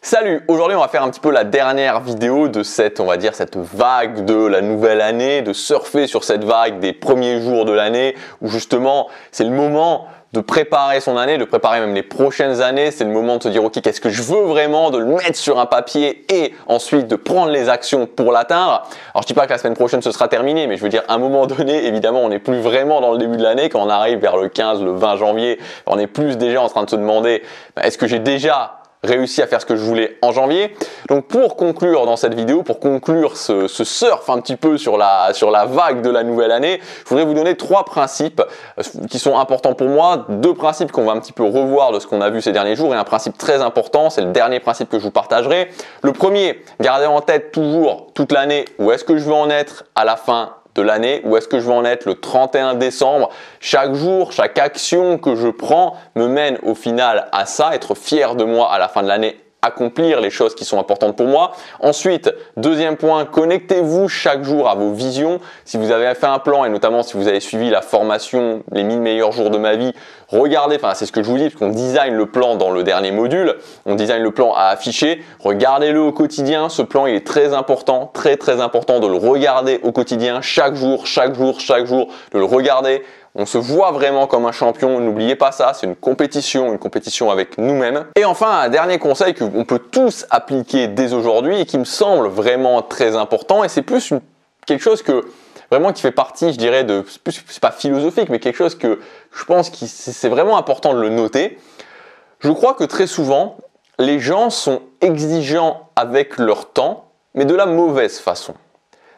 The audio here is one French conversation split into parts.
Salut, aujourd'hui on va faire un petit peu la dernière vidéo de cette vague de la nouvelle année, de surfer sur cette vague des premiers jours de l'année où justement c'est le moment de préparer son année, de préparer même les prochaines années. C'est le moment de se dire ok, qu'est-ce que je veux vraiment, de le mettre sur un papier et ensuite de prendre les actions pour l'atteindre. Alors je dis pas que la semaine prochaine ce sera terminé, mais je veux dire à un moment donné, évidemment on n'est plus vraiment dans le début de l'année. Quand on arrive vers le 15, le 20 janvier, on est plus déjà en train de se demander est-ce que j'ai déjà réussi à faire ce que je voulais en janvier. Donc pour conclure dans cette vidéo, pour conclure ce surf un petit peu sur la vague de la nouvelle année, je voudrais vous donner 3 principes qui sont importants pour moi, 2 principes qu'on va un petit peu revoir de ce qu'on a vu ces derniers jours et un principe très important, c'est le dernier principe que je vous partagerai. Le premier, gardez en tête toujours toute l'année où est-ce que je veux en être à la fin de l'année, où est-ce que je vais en être le 31 décembre. Chaque jour, chaque action que je prends me mène au final à ça, être fier de moi à la fin de l'année, accomplir les choses qui sont importantes pour moi. Ensuite, deuxième point, connectez-vous chaque jour à vos visions. Si vous avez fait un plan et notamment si vous avez suivi la formation les 1000 meilleurs jours de ma vie, regardez, c'est ce que je vous dis parce qu'on design le plan dans le dernier module, on design le plan à afficher, regardez-le au quotidien. Ce plan il est très important, très important de le regarder au quotidien, chaque jour, de le regarder. On se voit vraiment comme un champion, n'oubliez pas ça, c'est une compétition avec nous-mêmes. Et enfin, un dernier conseil qu'on peut tous appliquer dès aujourd'hui et qui me semble vraiment très important, et c'est plus quelque chose que vraiment qui fait partie, je dirais, c'est pas philosophique, mais quelque chose que je pense que c'est vraiment important de le noter. Je crois que très souvent, les gens sont exigeants avec leur temps, mais de la mauvaise façon.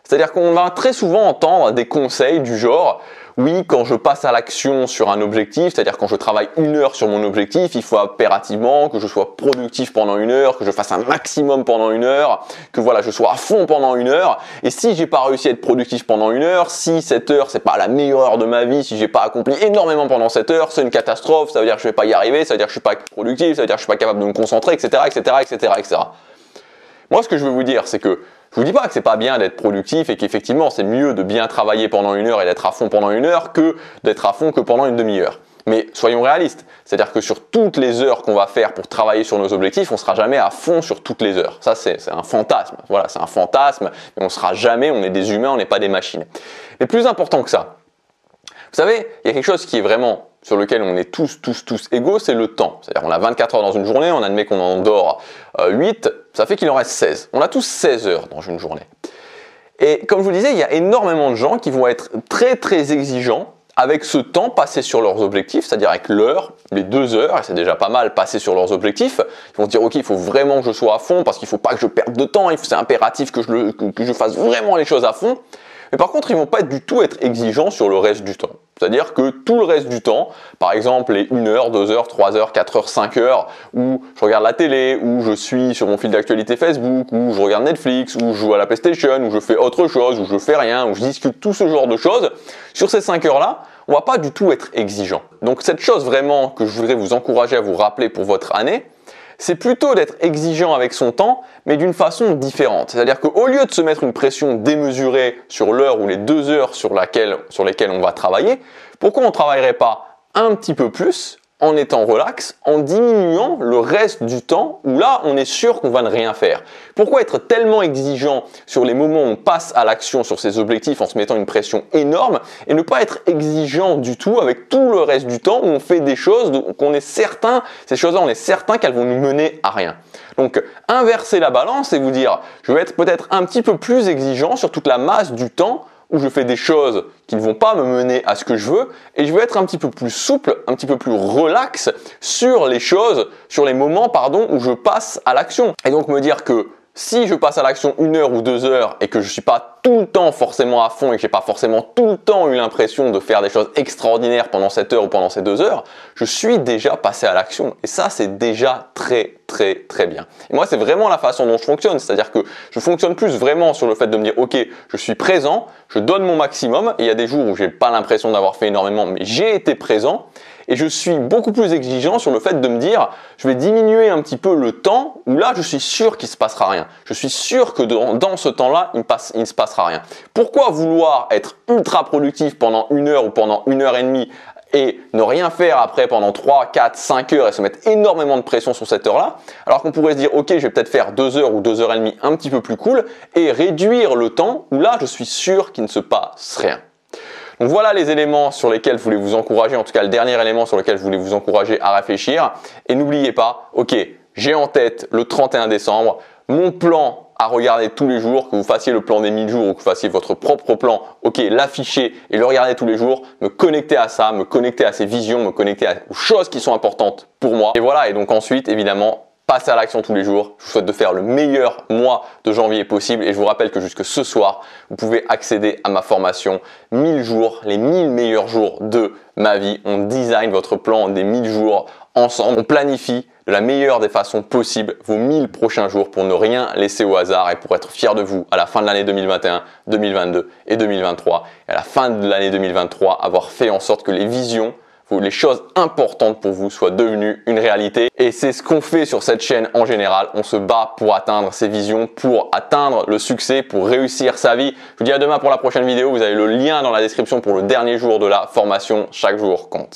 C'est-à-dire qu'on va très souvent entendre des conseils du genre oui, quand je passe à l'action sur un objectif, c'est-à-dire quand je travaille 1 heure sur mon objectif, il faut impérativement que je sois productif pendant 1 heure, que je fasse un maximum pendant 1 heure, que voilà, je sois à fond pendant 1 heure. Et si j'ai pas réussi à être productif pendant 1 heure, si cette heure c'est pas la meilleure heure de ma vie, si j'ai pas accompli énormément pendant cette heure, c'est une catastrophe, ça veut dire que je vais pas y arriver, ça veut dire que je suis pas productif, ça veut dire que je suis pas capable de me concentrer, etc. Moi, ce que je veux vous dire, c'est que je vous dis pas que c'est pas bien d'être productif et qu'effectivement c'est mieux de bien travailler pendant 1 heure et d'être à fond pendant 1 heure que d'être à fond que pendant une demi-heure. Mais soyons réalistes, c'est-à-dire que sur toutes les heures qu'on va faire pour travailler sur nos objectifs, on sera jamais à fond sur toutes les heures. Ça c'est un fantasme, voilà, c'est un fantasme, mais on sera jamais, on est des humains, on n'est pas des machines. Mais plus important que ça, vous savez, il y a quelque chose qui est vraiment sur lequel on est tous égaux, c'est le temps. C'est-à-dire on a 24 heures dans une journée, on admet qu'on en dort 8, ça fait qu'il en reste 16. On a tous 16 heures dans une journée. Et comme je vous le disais, il y a énormément de gens qui vont être très exigeants avec ce temps passé sur leurs objectifs, c'est-à-dire avec l'heure, les 2 heures, et c'est déjà pas mal passé sur leurs objectifs. Ils vont se dire ok, il faut vraiment que je sois à fond parce qu'il ne faut pas que je perde de temps, c'est impératif que je fasse vraiment les choses à fond. Mais par contre, ils vont pas du tout être exigeants sur le reste du temps. C'est-à-dire que tout le reste du temps, par exemple les 1 heure, 2 heures, 3 heures, 4 heures, 5 heures, où je regarde la télé, où je suis sur mon fil d'actualité Facebook, où je regarde Netflix, où je joue à la PlayStation, où je fais autre chose, où je fais rien, où je discute tout ce genre de choses, sur ces 5 heures-là, on va pas du tout être exigeant. Donc cette chose vraiment que je voudrais vous encourager à vous rappeler pour votre année, c'est plutôt d'être exigeant avec son temps, mais d'une façon différente. C'est-à-dire qu'au lieu de se mettre une pression démesurée sur l'heure ou les 2 heures sur lesquelles on va travailler, pourquoi on ne travaillerait pas un petit peu plus en étant relax, en diminuant le reste du temps où là, on est sûr qu'on va ne rien faire. Pourquoi être tellement exigeant sur les moments où on passe à l'action sur ses objectifs en se mettant une pression énorme et ne pas être exigeant du tout avec tout le reste du temps où on fait des choses qu'on est certain, ces choses-là, on est certain qu'elles vont nous mener à rien. Donc, inverser la balance et vous dire, je vais être peut-être un petit peu plus exigeant sur toute la masse du temps où je fais des choses qui ne vont pas me mener à ce que je veux et je vais être un petit peu plus souple, un petit peu plus relax sur les choses, sur les moments, où je passe à l'action. Et donc me dire que si je passe à l'action 1 heure ou 2 heures et que je ne suis pas tout le temps forcément à fond et que j'ai pas forcément tout le temps eu l'impression de faire des choses extraordinaires pendant cette heure ou pendant ces 2 heures, je suis déjà passé à l'action. Et ça, c'est déjà très bien. Et moi, c'est vraiment la façon dont je fonctionne. C'est-à-dire que je fonctionne plus vraiment sur le fait de me dire, ok, je suis présent, je donne mon maximum. Et il y a des jours où j'ai pas l'impression d'avoir fait énormément, mais j'ai été présent. Et je suis beaucoup plus exigeant sur le fait de me dire, je vais diminuer un petit peu le temps où là, je suis sûr qu'il ne se passera rien. Je suis sûr que dans ce temps-là, il ne se passera rien. Pourquoi vouloir être ultra productif pendant 1 heure ou pendant 1 heure et demie et ne rien faire après pendant 3, 4, 5 heures et se mettre énormément de pression sur cette heure-là, alors qu'on pourrait se dire ok, je vais peut-être faire 2 heures ou 2 heures et demie un petit peu plus cool et réduire le temps où là je suis sûr qu'il ne se passe rien. Donc voilà les éléments sur lesquels je voulais vous encourager, en tout cas le dernier élément sur lequel je voulais vous encourager à réfléchir. Et n'oubliez pas, ok, j'ai en tête le 31 décembre, mon plan à regarder tous les jours, que vous fassiez le plan des 1000 jours ou que vous fassiez votre propre plan, ok, l'afficher et le regarder tous les jours, me connecter à ça, me connecter à ces visions, me connecter aux choses qui sont importantes pour moi. Et voilà, et donc ensuite, évidemment, passez à l'action tous les jours. Je vous souhaite de faire le meilleur mois de janvier possible et je vous rappelle que jusque ce soir, vous pouvez accéder à ma formation 1000 jours, les 1000 meilleurs jours de ma vie. On design votre plan des 1000 jours ensemble. On planifie de la meilleure des façons possibles vos 1000 prochains jours pour ne rien laisser au hasard et pour être fier de vous à la fin de l'année 2021, 2022 et 2023. Et à la fin de l'année 2023, avoir fait en sorte que les visions, les choses importantes pour vous soient devenues une réalité. Et c'est ce qu'on fait sur cette chaîne en général. On se bat pour atteindre ces visions, pour atteindre le succès, pour réussir sa vie. Je vous dis à demain pour la prochaine vidéo. Vous avez le lien dans la description pour le dernier jour de la formation. Chaque jour compte.